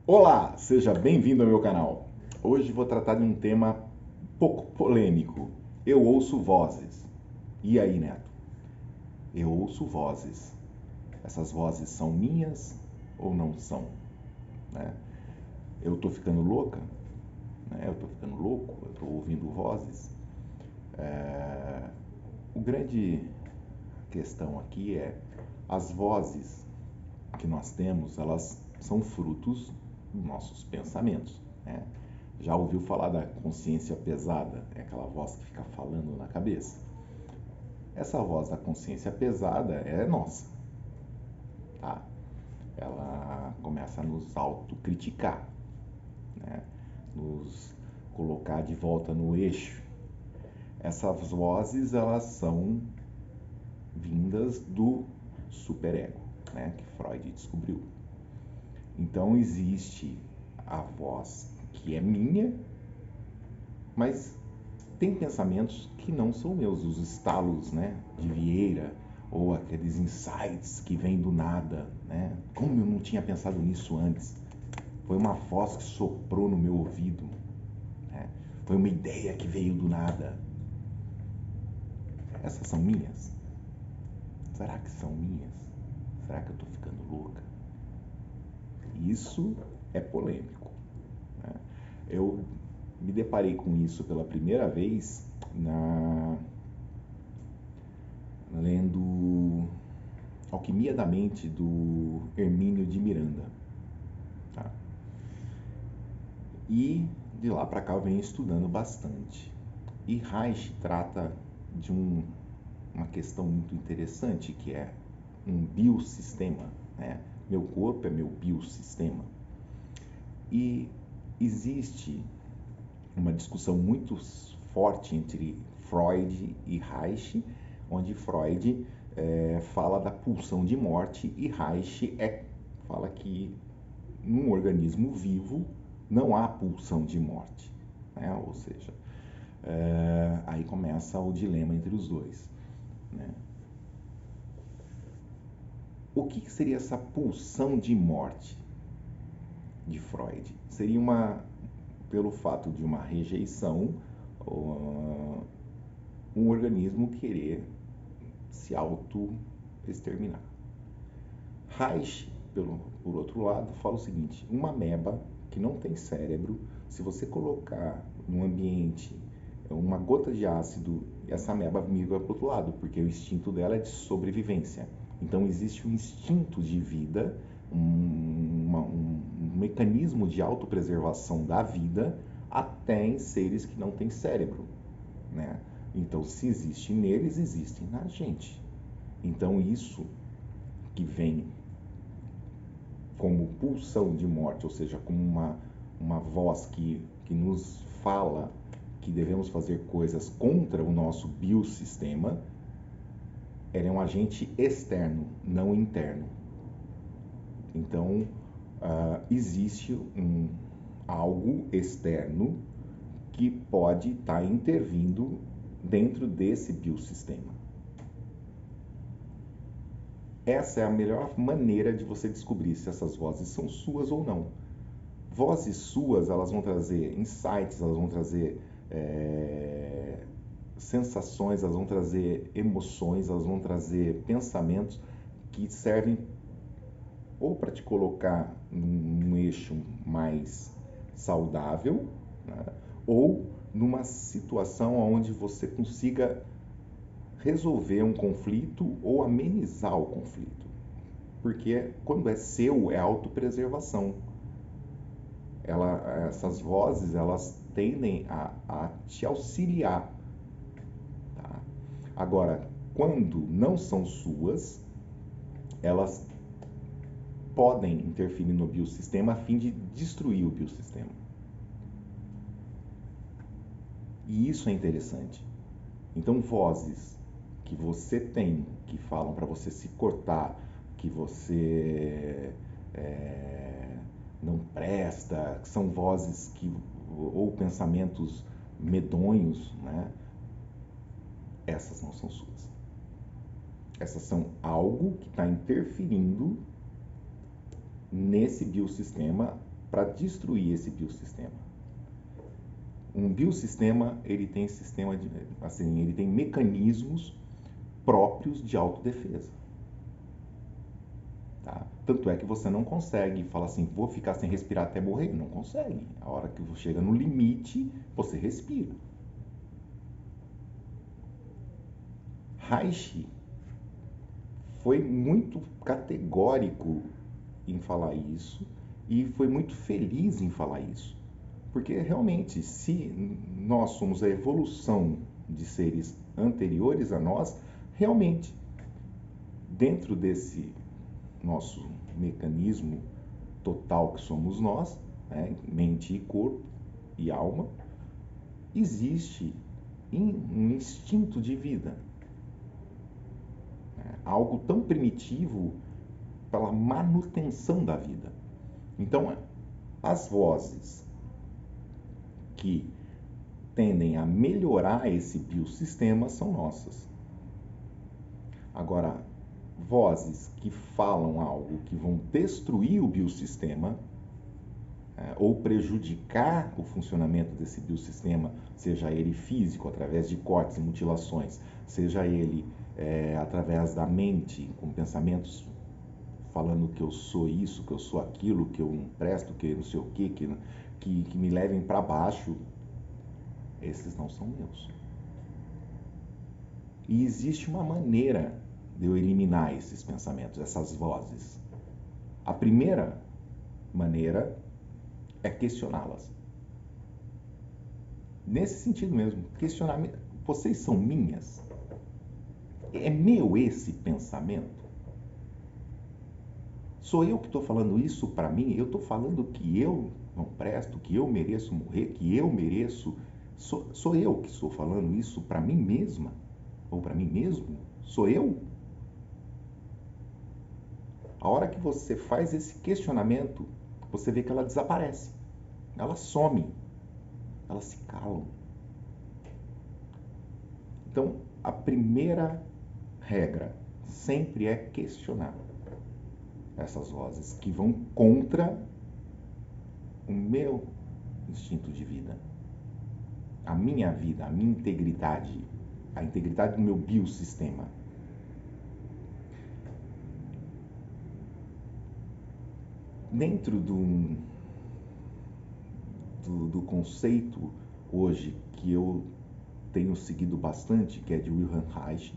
Olá, seja bem-vindo ao meu canal. Hoje vou tratar de um tema pouco polêmico. Eu ouço vozes. E aí, Neto? Eu ouço vozes. Essas vozes são minhas ou não são? Né? Eu tô ficando louca? Né? Eu tô ficando louco? Eu tô ouvindo vozes? O grande questão aqui é as vozes que nós temos, elas são frutos dos nossos pensamentos, né? Já ouviu falar da consciência pesada? É aquela voz que fica falando na cabeça. Essa voz da consciência pesada é nossa, tá? Ela começa a nos autocriticar, né? Nos colocar de volta no eixo. Essas vozes, elas são vindas do superego, né? Que Freud descobriu. Então existe a voz que é minha, mas tem pensamentos que não são meus, os estalos, né, de Vieira, ou aqueles insights que vêm do nada, né? Como eu não tinha pensado nisso antes? Foi uma voz que soprou no meu ouvido, né? Foi uma ideia que veio do nada. Essas são minhas? Será que são minhas? Será que eu estou ficando louca? Isso é polêmico, né? Eu me deparei com isso pela primeira vez lendo Alquimia da Mente do Hermínio de Miranda, tá? E de lá para cá eu venho estudando bastante. E Reich trata de uma questão muito interessante que é um biossistema, né? Meu corpo é meu biossistema. E existe uma discussão muito forte entre Freud e Reich, onde Freud fala da pulsão de morte e Reich fala que num organismo vivo não há pulsão de morte, né? Ou seja, aí começa o dilema entre os dois, né? O que seria essa pulsão de morte de Freud? Seria pelo fato de uma rejeição, um organismo querer se auto-exterminar. Reich, por outro lado, fala o seguinte: uma ameba que não tem cérebro, se você colocar num ambiente uma gota de ácido, essa ameba migra para o outro lado, porque o instinto dela é de sobrevivência. Então existe um instinto de vida, um mecanismo de autopreservação da vida até em seres que não têm cérebro, né? Então, se existe neles, existe na gente. Então, isso que vem como pulsão de morte, ou seja, como uma voz que nos fala que devemos fazer coisas contra o nosso biossistema, ela é um agente externo, não interno. Então, existe algo externo que pode estar intervindo dentro desse biossistema. Essa é a melhor maneira de você descobrir se essas vozes são suas ou não. Vozes suas, elas vão trazer insights, elas vão trazer sensações, elas vão trazer emoções, elas vão trazer pensamentos que servem ou para te colocar num eixo mais saudável, né? Ou numa situação onde você consiga resolver um conflito ou amenizar o conflito. Porque quando é seu, é autopreservação. Essas vozes, elas tendem a te auxiliar, tá? Agora, quando não são suas, elas podem interferir no biossistema a fim de destruir o biossistema. E isso é interessante. Então, vozes que você tem, que falam para você se cortar, que você não presta, que são vozes ou pensamentos medonhos, né? Essas não são suas. Essas são algo que está interferindo nesse biossistema para destruir esse biossistema. Um biossistema, ele tem ele tem mecanismos próprios de autodefesa. Tá? Tanto é que você não consegue falar assim, vou ficar sem respirar até morrer. Não consegue. A hora que você chega no limite, você respira. Reich foi muito categórico em falar isso e foi muito feliz em falar isso. Porque realmente, se nós somos a evolução de seres anteriores a nós, realmente, dentro desse nosso mecanismo total que somos nós, né, mente e corpo e alma, existe um instinto de vida. Algo tão primitivo pela manutenção da vida. Então, as vozes que tendem a melhorar esse biossistema são nossas. Agora, vozes que falam algo que vão destruir o biossistema ou prejudicar o funcionamento desse biossistema, seja ele físico, através de cortes e mutilações, seja ele através da mente, com pensamentos falando que eu sou isso, que eu sou aquilo, que eu não presto, que não sei o quê, que me levem para baixo, esses não são meus. E existe uma maneira de eu eliminar esses pensamentos, essas vozes. A primeira maneira é questioná-las. Nesse sentido mesmo, questionamento. Vocês são minhas? É meu esse pensamento? Sou eu que estou falando isso para mim? Eu estou falando que eu não presto, que eu mereço morrer, que eu mereço... Sou eu que estou falando isso para mim mesma? Ou para mim mesmo? Sou eu? A hora que você faz esse questionamento, você vê que ela desaparece. Ela some. Elas se calam. Então, a primeira regra sempre é questionar essas vozes que vão contra o meu instinto de vida, a minha vida, a minha integridade, a integridade do meu biossistema. Dentro do conceito hoje que eu tenho seguido bastante, que é de Wilhelm Reich,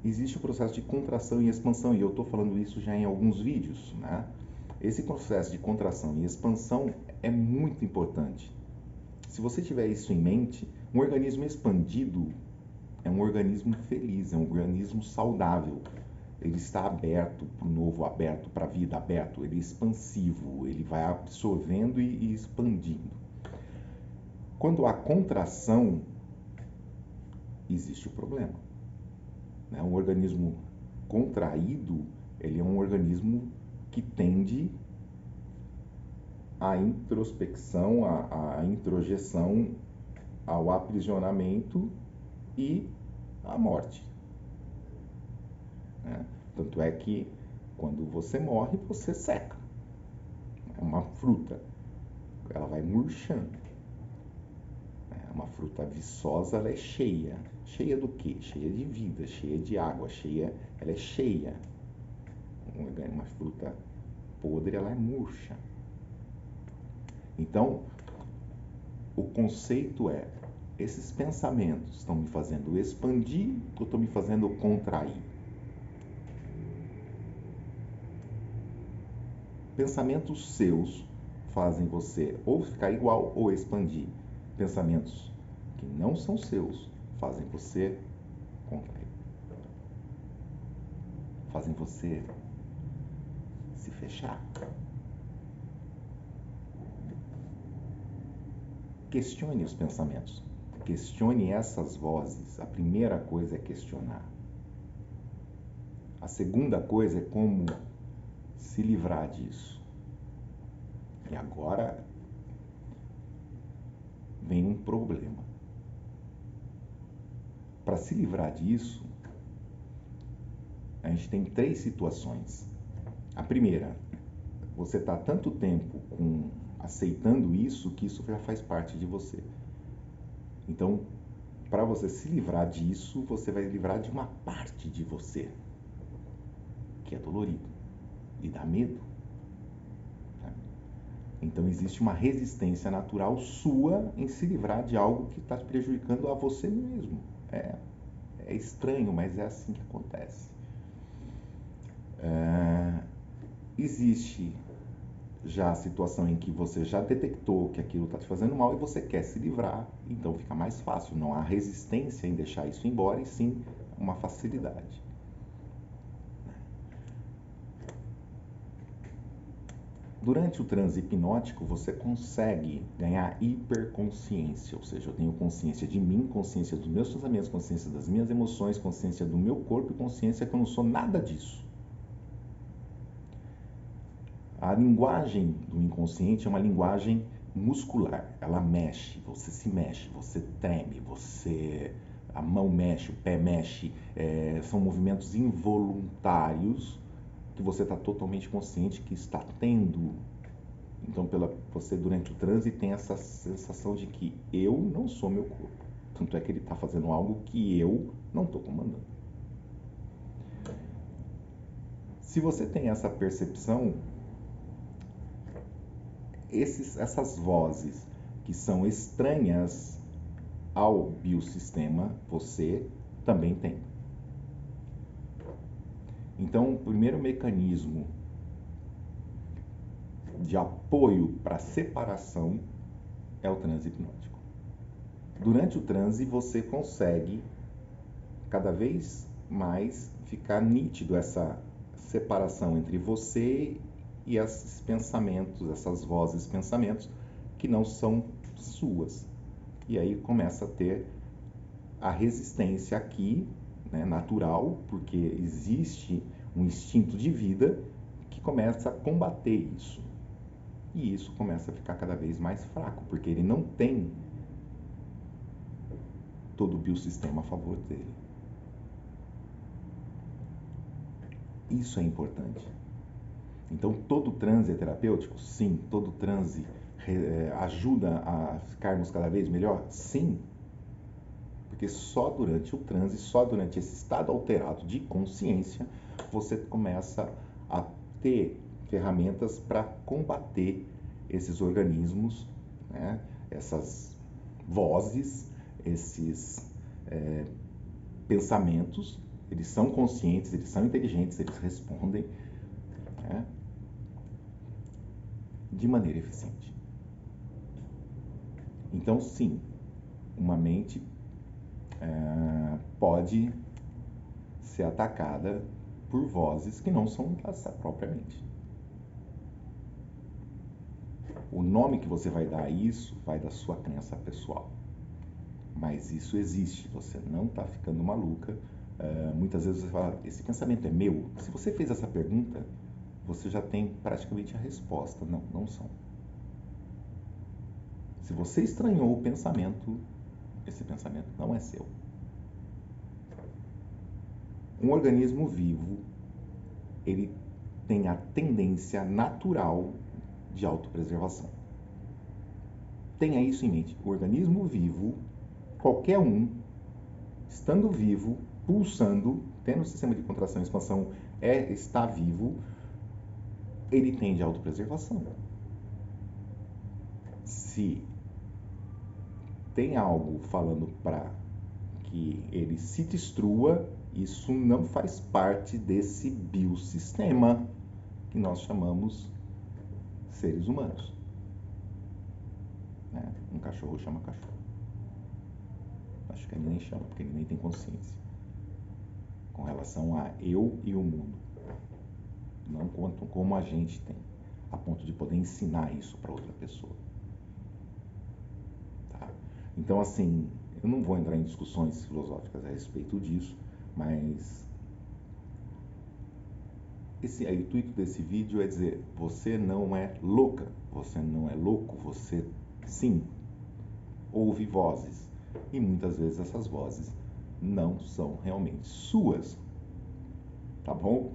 existe o processo de contração e expansão, e eu estou falando isso já em alguns vídeos, né? Esse processo de contração e expansão é muito importante. Se você tiver isso em mente, um organismo expandido é um organismo feliz, é um organismo saudável. Ele está aberto para o novo, aberto para a vida, aberto, ele é expansivo, ele vai absorvendo e expandindo. Quando há contração, existe o problema. Um organismo contraído, ele é um organismo que tende à introspecção, à introjeção, ao aprisionamento e à morte. Tanto é que quando você morre, você seca. É uma fruta, ela vai murchando. Uma fruta viçosa, ela é cheia. Cheia do quê? Cheia de vida, cheia de água, ela é cheia. Uma fruta podre, ela é murcha. Então, o conceito é, esses pensamentos estão me fazendo expandir ou estão me fazendo contrair? Pensamentos seus fazem você ou ficar igual ou expandir. Pensamentos que não são seus fazem você contrair. Fazem você se fechar. Questione os pensamentos. Questione essas vozes. A primeira coisa é questionar. A segunda coisa é como se livrar disso. E agora vem um problema. Para se livrar disso, a gente tem 3 situações. A primeira, você está tanto tempo com aceitando isso, que isso já faz parte de você. Então, para você se livrar disso, você vai livrar de uma parte de você que é dolorido e dá medo. Tá? Então, existe uma resistência natural sua em se livrar de algo que está prejudicando a você mesmo. É estranho, mas é assim que acontece. Existe já a situação em que você já detectou que aquilo está te fazendo mal e você quer se livrar, então fica mais fácil. Não há resistência em deixar isso embora, e sim uma facilidade. Durante o transe hipnótico, você consegue ganhar hiperconsciência, ou seja, eu tenho consciência de mim, consciência dos meus pensamentos, consciência das minhas emoções, consciência do meu corpo e consciência que eu não sou nada disso. A linguagem do inconsciente é uma linguagem muscular, ela mexe, você treme, a mão mexe, o pé mexe, são movimentos involuntários que você está totalmente consciente que está tendo. Então, você durante o transe tem essa sensação de que eu não sou meu corpo, tanto é que ele está fazendo algo que eu não estou comandando. Se você tem essa percepção, essas vozes que são estranhas ao biossistema, você também tem. Então, o primeiro mecanismo de apoio para a separação é o transe hipnótico. Durante o transe, você consegue cada vez mais ficar nítido essa separação entre você e esses pensamentos, essas vozes, pensamentos que não são suas. E aí começa a ter a resistência aqui, né, natural, porque existe um instinto de vida que começa a combater isso. E isso começa a ficar cada vez mais fraco, porque ele não tem todo o biossistema a favor dele. Isso é importante. Então, todo transe é terapêutico? Sim. Todo transe ajuda a ficarmos cada vez melhor? Sim. Porque só durante o transe, só durante esse estado alterado de consciência, você começa a ter ferramentas para combater esses organismos, né? Essas vozes, esses pensamentos. Eles são conscientes, eles são inteligentes, eles respondem, né, de maneira eficiente. Então, sim, uma mente pode ser atacada por vozes que não são dessa própria mente. O nome que você vai dar a isso vai da sua crença pessoal. Mas isso existe, você não está ficando maluca. Muitas vezes você fala, esse pensamento é meu? Se você fez essa pergunta, você já tem praticamente a resposta. Não, não são. Se você estranhou o pensamento, esse pensamento não é seu. Um organismo vivo, ele tem a tendência natural de autopreservação. Tenha isso em mente. O organismo vivo, qualquer um, estando vivo, pulsando, tendo o sistema de contração e expansão, está vivo, ele tende à autopreservação. Se tem algo falando para que ele se destrua, isso não faz parte desse biossistema que nós chamamos seres humanos. Né? Um cachorro chama cachorro. Acho que ele nem chama, porque ele nem tem consciência com relação a eu e o mundo. Não quanto como a gente tem, a ponto de poder ensinar isso para outra pessoa. Tá? Então, assim, eu não vou entrar em discussões filosóficas a respeito disso, mas o intuito desse vídeo é dizer, você não é louca, você não é louco, você sim ouve vozes, e muitas vezes essas vozes não são realmente suas, tá bom?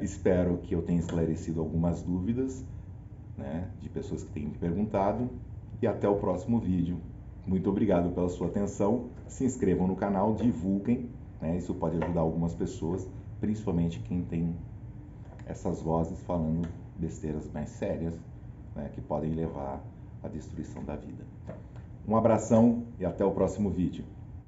Espero que eu tenha esclarecido algumas dúvidas. né, de pessoas que têm me perguntado, e até o próximo vídeo. Muito obrigado pela sua atenção, se inscrevam no canal, divulguem, né, isso pode ajudar algumas pessoas, principalmente quem tem essas vozes falando besteiras mais sérias, né, que podem levar à destruição da vida. Um abração e até o próximo vídeo.